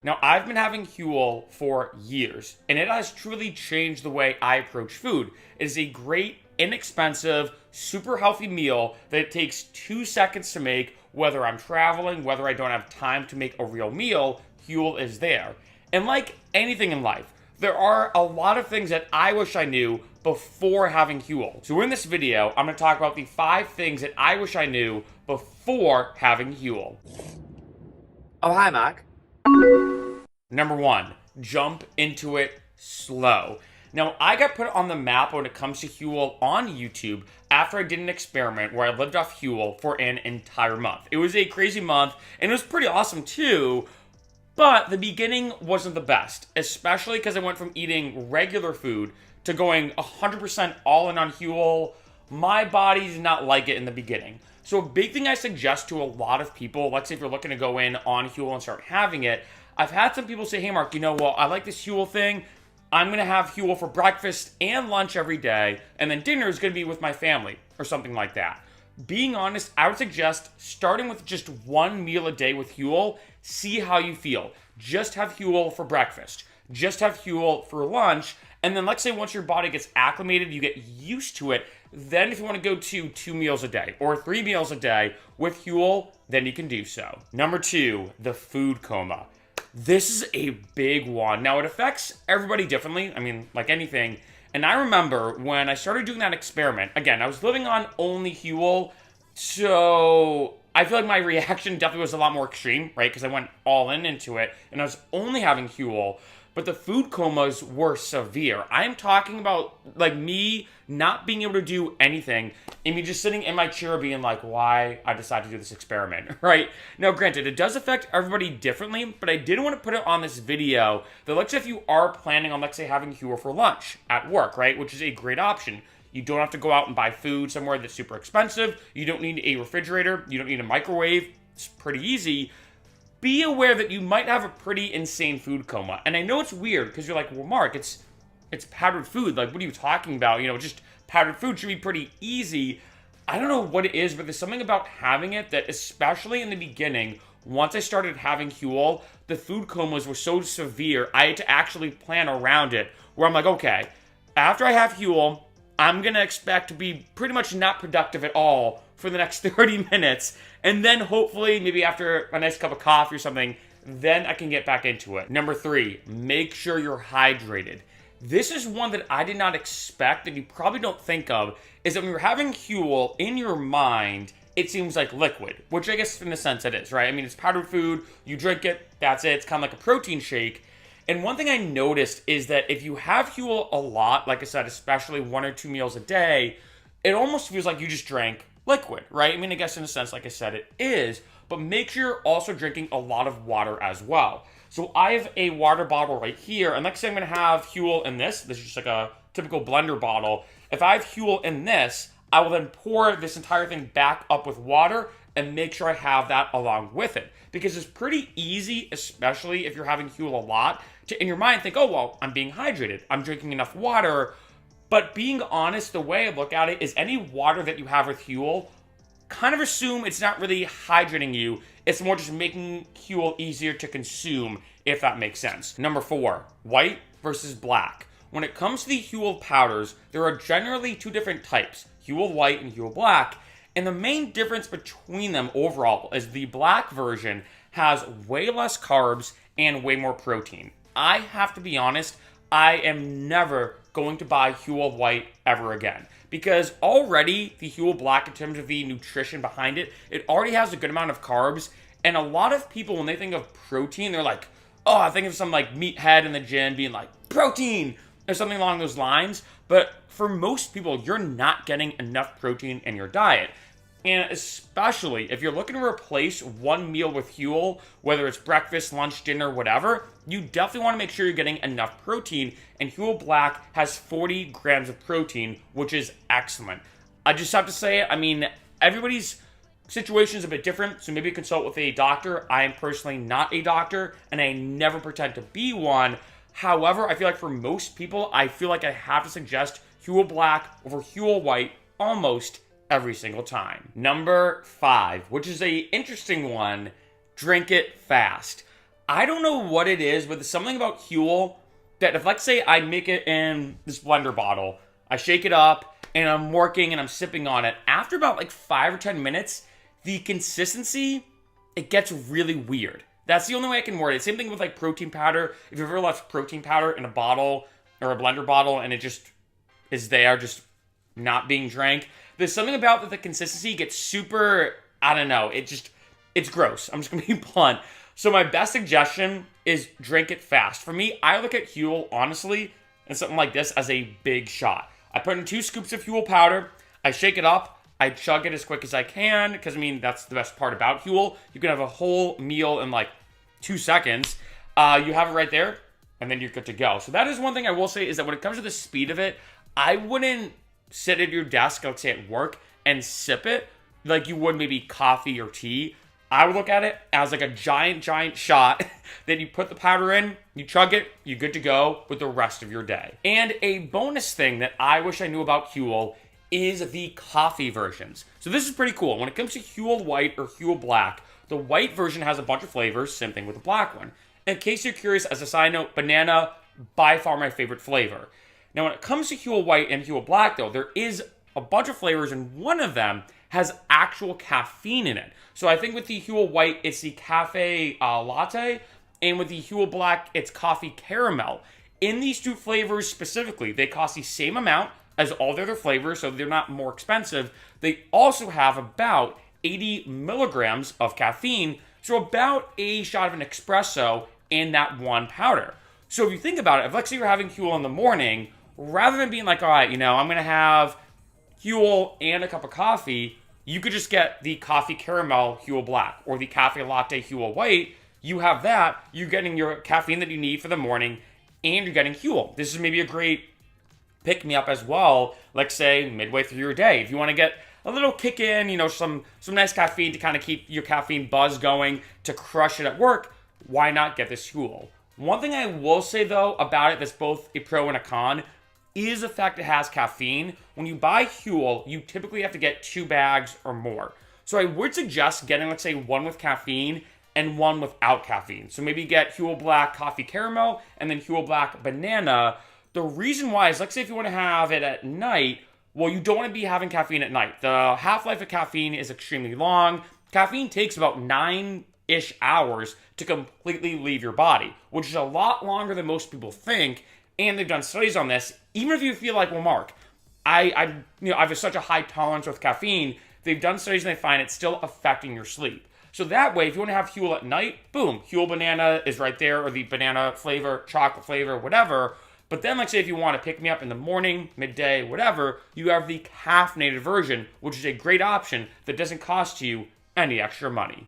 Now, I've been having Huel for years, and it has truly changed the way I approach food. It is a great, inexpensive, super healthy meal that takes 2 seconds to make, whether I'm traveling, whether I don't have time to make a real meal, Huel is there. And like anything in life, there are a lot of things that I wish I knew before having Huel. So in this video, I'm going to talk about the 5 things that I wish I knew before having Huel. Oh, hi, Mark. Number 1, jump into it slow. Now, I got put on the map when it comes to Huel on YouTube after I did an experiment where I lived off Huel for an entire month. It was a crazy month, and it was pretty awesome too, but the beginning wasn't the best, especially because I went from eating regular food to going 100% all in on Huel. My body did not like it in the beginning. So a big thing I suggest to a lot of people, let's say if you're looking to go in on Huel and start having it, I've had some people say, hey Mark, well, I like this Huel thing. I'm going to have Huel for breakfast and lunch every day, and then dinner is going to be with my family, or something like that. Being honest, I would suggest starting with just one meal a day with Huel, see how you feel. Just have Huel for breakfast. Just have Huel for lunch, and then let's say once your body gets acclimated, you get used to it, then if you want to go to 2 meals a day or 3 meals a day with Huel, then you can do so. Number 2, the food coma. This is a big one. Now, it affects everybody differently. I mean, like anything. And I remember when I started doing that experiment, again, I was living on only Huel, so I feel like my reaction definitely was a lot more extreme, right? Because I went all in into it, and I was only having Huel. But the food comas were severe. I'm talking about like me not being able to do anything and me just sitting in my chair being like, why I decided to do this experiment, right? Now, granted, it does affect everybody differently, but I didn't want to put it on this video that looks if you are planning on, let's say, having Huel for lunch at work, right? Which is a great option. You don't have to go out and buy food somewhere that's super expensive. You don't need a refrigerator. You don't need a microwave. It's pretty easy. Be aware that you might have a pretty insane food coma. And I know it's weird because you're like, well, Mark, it's powdered food. Like, what are you talking about? Just powdered food should be pretty easy. I don't know what it is, but there's something about having it that, especially in the beginning, once I started having Huel, the food comas were so severe, I had to actually plan around it, where I'm like, okay, after I have Huel, I'm going to expect to be pretty much not productive at all for the next 30 minutes. And then hopefully, maybe after a nice cup of coffee or something, then I can get back into it. Number 3, make sure you're hydrated. This is one that I did not expect, and you probably don't think of, is that when you're having Huel, in your mind, it seems like liquid, which I guess in a sense it is, right? I mean, it's powdered food, you drink it, that's it. It's kind of like a protein shake. And one thing I noticed is that if you have Huel a lot, like I said, especially 1 or 2 meals a day, it almost feels like you just drank liquid, right? I mean, I guess in a sense, like I said, it is, but make sure you're also drinking a lot of water as well. So I have a water bottle right here, and let's say I'm going to have Huel in this. This is just like a typical blender bottle. If I have Huel in this, I will then pour this entire thing back up with water and make sure I have that along with it. Because it's pretty easy, especially if you're having Huel a lot, to in your mind think, oh, well, I'm being hydrated. I'm drinking enough water. But being honest, the way I look at it is any water that you have with Huel, kind of assume it's not really hydrating you. It's more just making Huel easier to consume, if that makes sense. Number 4, white versus black. When it comes to the Huel powders, there are generally 2 different types, Huel white and Huel black. And the main difference between them overall is the black version has way less carbs and way more protein. I have to be honest, I am never going to buy Huel white ever again. Because already the Huel black, in terms of the nutrition behind it, it already has a good amount of carbs. And a lot of people, when they think of protein, they're like, oh, I think of some like meathead in the gym being like, protein, or something along those lines. But for most people, you're not getting enough protein in your diet. And especially if you're looking to replace one meal with Huel, whether it's breakfast, lunch, dinner, whatever, you definitely want to make sure you're getting enough protein. And Huel Black has 40 grams of protein, which is excellent. I just have to say, I mean, everybody's situation is a bit different, so maybe consult with a doctor. I am personally not a doctor, and I never pretend to be one. However, I feel like for most people, I feel like I have to suggest Huel Black over Huel White almost every single time. Number 5, which is a interesting one, drink it fast. I don't know what it is, but there's something about Huel that if, let's say, I make it in this blender bottle, I shake it up, and I'm working and I'm sipping on it, after about like 5 or 10 minutes, the consistency, it gets really weird. That's the only way I can word it. Same thing with like protein powder. If you've ever left protein powder in a bottle or a blender bottle and it just is there, just not being drank, there's something about that the consistency gets super, I don't know, it's gross. I'm just gonna be blunt. So my best suggestion is drink it fast. For me, I look at Huel, honestly, and something like this as a big shot. I put in 2 scoops of Huel powder, I shake it up, I chug it as quick as I can, because I mean, that's the best part about Huel. You can have a whole meal in like 2 seconds. You have it right there, and then you're good to go. So that is one thing I will say, is that when it comes to the speed of it, I wouldn't sit at your desk, let's say at work, and sip it like you would maybe coffee or tea. I would look at it as like a giant shot that you put the powder in, you chug it, you're good to go with the rest of your day. And a bonus thing that I wish I knew about Huel is the coffee versions. So this is pretty cool. When it comes to Huel White or Huel Black, the white version has a bunch of flavors, same thing with the black one. In case you're curious, as a side note, banana, by far my favorite flavor. Now when it comes to Huel White and Huel Black though, there is a bunch of flavors, and one of them has actual caffeine in it. So I think with the Huel White, it's the cafe latte, and with the Huel Black, it's coffee caramel. In these 2 flavors specifically, they cost the same amount as all the other flavors, so they're not more expensive. They also have about 80 milligrams of caffeine, so about a shot of an espresso in that one powder. So if you think about it, if let's say you're having Huel in the morning, rather than being like, all right, I'm going to have Huel and a cup of coffee, you could just get the coffee caramel Huel Black or the cafe latte Huel White. You have that, you're getting your caffeine that you need for the morning, and you're getting Huel. This is maybe a great pick-me-up as well, like say midway through your day. If you want to get a little kick in, some nice caffeine to kind of keep your caffeine buzz going, to crush it at work, why not get this Huel? One thing I will say though about it that's both a pro and a con is the fact it has caffeine. When you buy Huel, you typically have to get 2 bags or more. So I would suggest getting, let's say, one with caffeine and one without caffeine. So maybe get Huel Black coffee caramel and then Huel Black banana. The reason why is, let's say if you want to have it at night, well, you don't want to be having caffeine at night. The half-life of caffeine is extremely long. Caffeine takes about 9-ish hours to completely leave your body, which is a lot longer than most people think. And they've done studies on this. Even if you feel like, well, Mark, I have such a high tolerance with caffeine, they've done studies and they find it's still affecting your sleep. So that way, if you want to have Huel at night, boom, Huel banana is right there, or the banana flavor, chocolate flavor, whatever. But then, like say, if you want to pick me up in the morning, midday, whatever, you have the caffeinated version, which is a great option that doesn't cost you any extra money.